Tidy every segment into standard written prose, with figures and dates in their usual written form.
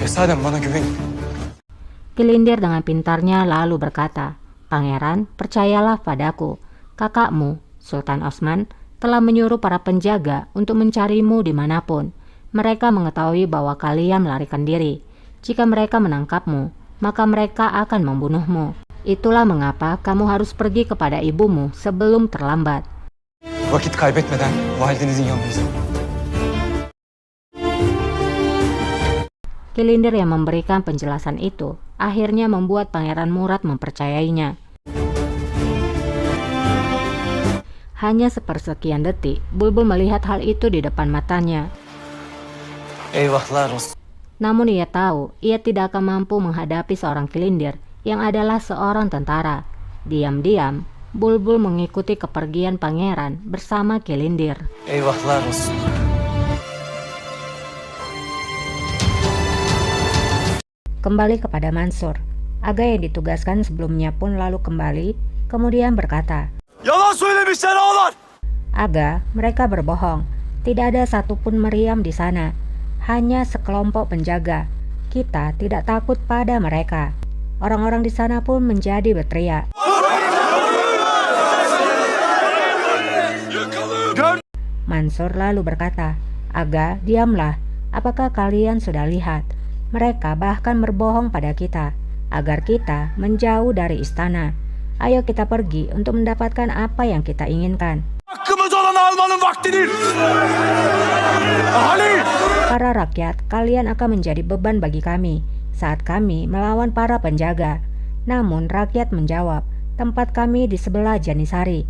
Şehzadem bana güvenin. Kilindir dengan pintarnya lalu berkata, "Pangeran, percayalah padaku. Kakakmu, Sultan Osman, telah menyuruh para penjaga untuk mencarimu dimanapun. Mereka mengetahui bahwa kalian melarikan diri. Jika mereka menangkapmu, maka mereka akan membunuhmu. Itulah mengapa kamu harus pergi kepada ibumu sebelum terlambat." Vakit kaybetmeden validenizin yanınıza. Kilindir yang memberikan penjelasan itu akhirnya membuat Pangeran Murad mempercayainya. Hanya sepersekian detik, Bulbul melihat hal itu di depan matanya. Eyvahlar olsun. Namun ia tahu ia tidak akan mampu menghadapi seorang Kilindir yang adalah seorang tentara. Diam-diam, Bulbul mengikuti kepergian pangeran bersama Kilindir. Eyvahlar olsun. Kembali kepada Mansur. Aga yang ditugaskan sebelumnya pun lalu kembali, kemudian berkata, Yalan söylemişler ağalar. "Aga, mereka berbohong. Tidak ada satupun meriam di sana. Hanya sekelompok penjaga. Kita tidak takut pada mereka." Orang-orang di sana pun menjadi berteriak. Mansur lalu berkata, "Aga, diamlah. Apakah kalian sudah lihat? Mereka bahkan berbohong pada kita, agar kita menjauh dari istana. Ayo kita pergi untuk mendapatkan apa yang kita inginkan." Hakkımız olanı almanın vaktidir. Ahali. Para rakyat, kalian akan menjadi beban bagi kami saat kami melawan para penjaga. Namun rakyat menjawab, "Tempat kami di sebelah Janisari."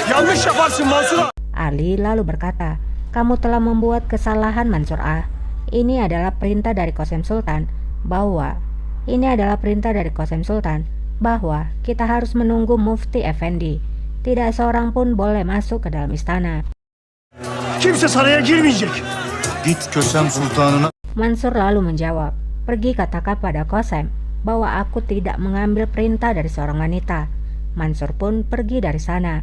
Yanlış yaparsın Mansur. Ali lalu berkata, "Kamu telah membuat kesalahan Mansur Ah. Ini adalah perintah dari Qasem Sultan bahwa kita harus menunggu Mufti Effendi. Tidak seorang pun boleh masuk ke dalam istana." Kimse saraya girmeyecek. Git Kösem Sultanına. Mansur lalu menjawab, "Pergi katakan pada Qasem bahwa aku tidak mengambil perintah dari seorang wanita." Mansur pun pergi dari sana.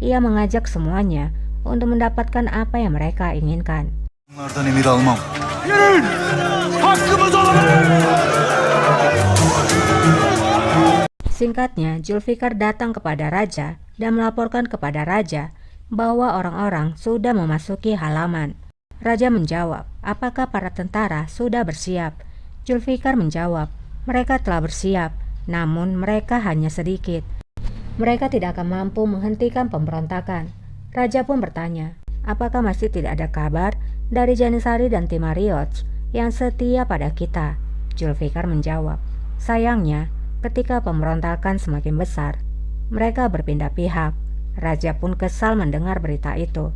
Ia mengajak semuanya untuk mendapatkan apa yang mereka inginkan. Bunlardan emir almam. Yürüyün. Hakkımız olanı. Singkatnya, Zulfikar datang kepada raja dan melaporkan kepada raja bahwa orang-orang sudah memasuki halaman. Raja menjawab, "Apakah para tentara sudah bersiap?" Zulfikar menjawab, "Mereka telah bersiap, namun mereka hanya sedikit. Mereka tidak akan mampu menghentikan pemberontakan." Raja pun bertanya, "Apakah masih tidak ada kabar dari Janisari dan Timarioch yang setia pada kita?" Zulfikar menjawab, "Sayangnya, ketika pemberontakan semakin besar, mereka berpindah pihak." Raja pun kesal mendengar berita itu.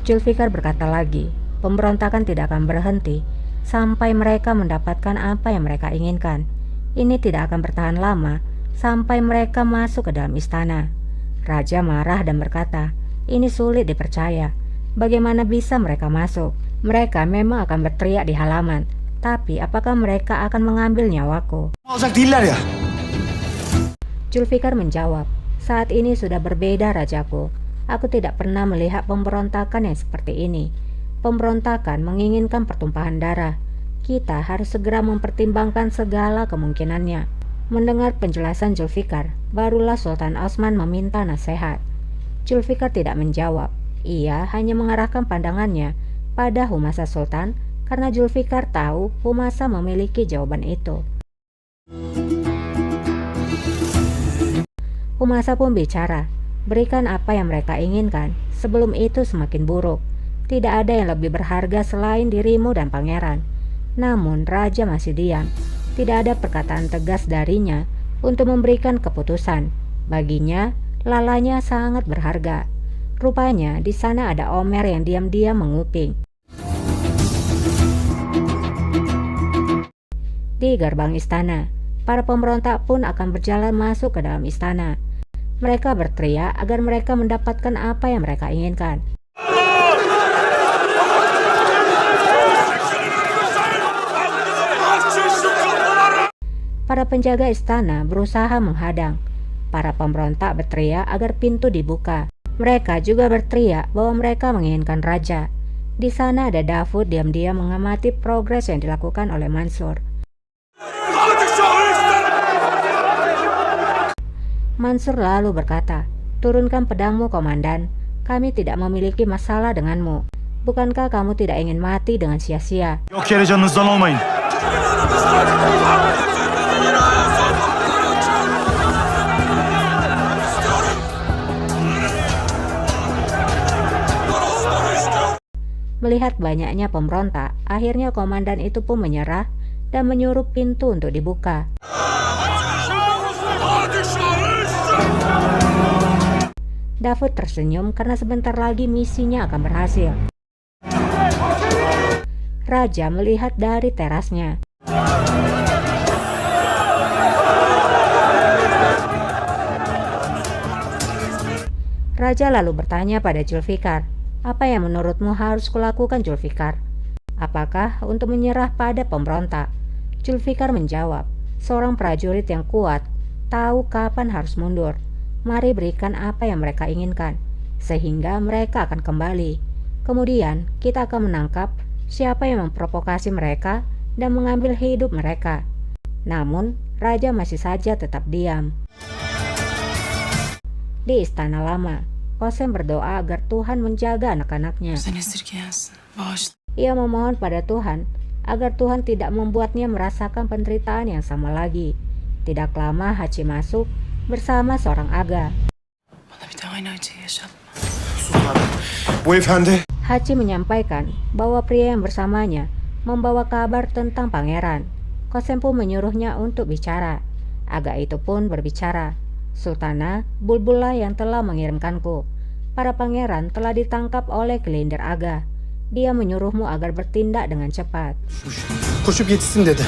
Zulfikar berkata lagi, "Pemberontakan tidak akan berhenti sampai mereka mendapatkan apa yang mereka inginkan. Ini tidak akan bertahan lama sampai mereka masuk ke dalam istana." Raja marah dan berkata, "Ini sulit dipercaya. Bagaimana bisa mereka masuk? Mereka memang akan berteriak di halaman, tapi apakah mereka akan mengambil nyawaku?" Alacak değiller ya. Zulfikar menjawab, "Saat ini sudah berbeda rajaku. Aku tidak pernah melihat pemberontakan yang seperti ini. Pemberontakan menginginkan pertumpahan darah. Kita harus segera mempertimbangkan segala kemungkinannya." Mendengar penjelasan Zulfikar, barulah Sultan Osman meminta nasihat. Zulfikar tidak menjawab. Ia hanya mengarahkan pandangannya pada Humasa Sultan karena Zulfikar tahu Humasa memiliki jawaban itu. Humasa pun bicara, "Berikan apa yang mereka inginkan, sebelum itu semakin buruk. Tidak ada yang lebih berharga selain dirimu dan pangeran." Namun raja masih diam. Tidak ada perkataan tegas darinya untuk memberikan keputusan. Baginya, lalanya sangat berharga. Rupanya di sana ada Omer yang diam-diam menguping. Di gerbang istana, para pemberontak pun akan berjalan masuk ke dalam istana. Mereka berteriak agar mereka mendapatkan apa yang mereka inginkan. Para penjaga istana berusaha menghadang. Para pemberontak berteriak agar pintu dibuka. Mereka juga berteriak bahwa mereka menginginkan raja. Di sana ada Davud diam-diam mengamati progres yang dilakukan oleh Mansur. Mansur lalu berkata, "Turunkan pedangmu, komandan. Kami tidak memiliki masalah denganmu. Bukankah kamu tidak ingin mati dengan sia-sia?" Yok yere canınızdan olmayın. Melihat banyaknya pemberontak, akhirnya komandan itu pun menyerah dan menyuruh pintu untuk dibuka. Davud tersenyum karena sebentar lagi misinya akan berhasil. Raja melihat dari terasnya. Raja lalu bertanya pada Zulfikar, "Apa yang menurutmu harus kulakukan, Zulfikar? Apakah untuk menyerah pada pemberontak?" Zulfikar menjawab, "Seorang prajurit yang kuat tahu kapan harus mundur. Mari berikan apa yang mereka inginkan, sehingga mereka akan kembali. Kemudian kita akan menangkap siapa yang memprovokasi mereka dan mengambil hidup mereka." Namun, raja masih saja tetap diam. Di istana lama, Qasem berdoa agar Tuhan menjaga anak-anaknya. Ia memohon pada Tuhan agar Tuhan tidak membuatnya merasakan penderitaan yang sama lagi. Tidak lama Hachi masuk bersama seorang aga. Bu efendi. Hachi menyampaikan bahwa pria yang bersamanya membawa kabar tentang pangeran. Qasem pun menyuruhnya untuk bicara. Aga itu pun berbicara, "Sultana, Bulbullah yang telah mengirimkanku. Para pangeran telah ditangkap oleh Kilinder Aga. Dia menyuruhmu agar bertindak dengan cepat." Koşup yetişsin dedi.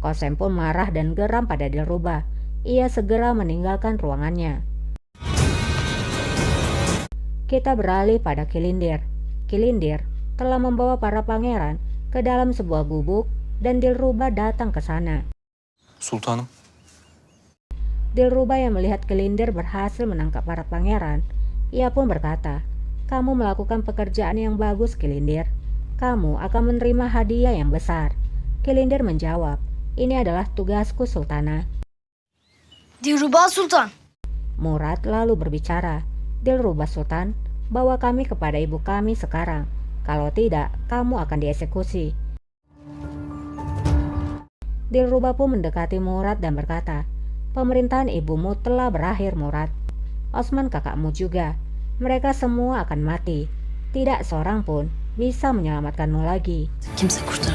Qasem pun marah dan geram pada Dilrubah. Ia segera meninggalkan ruangannya. Kita beralih pada Kilindir. Kilindir telah membawa para pangeran ke dalam sebuah gubuk dan Dilrubah datang ke sana. Sultanım, Dilrubah yang melihat Kilindir berhasil menangkap para pangeran, ia pun berkata, "Kamu melakukan pekerjaan yang bagus, Kilindir. Kamu akan menerima hadiah yang besar." Kilindir menjawab, "Ini adalah tugasku, Sultana." Dilrubah Sultan. Murad lalu berbicara, "Dilrubah Sultan, bawa kami kepada ibu kami sekarang. Kalau tidak, kamu akan dieksekusi." Dilrubah pun mendekati Murad dan berkata, "Pemerintahan ibumu telah berakhir, Murad. Osman kakakmu juga. Mereka semua akan mati. Tidak seorang pun bisa menyelamatkanmu lagi." Kimse kurtaramaz.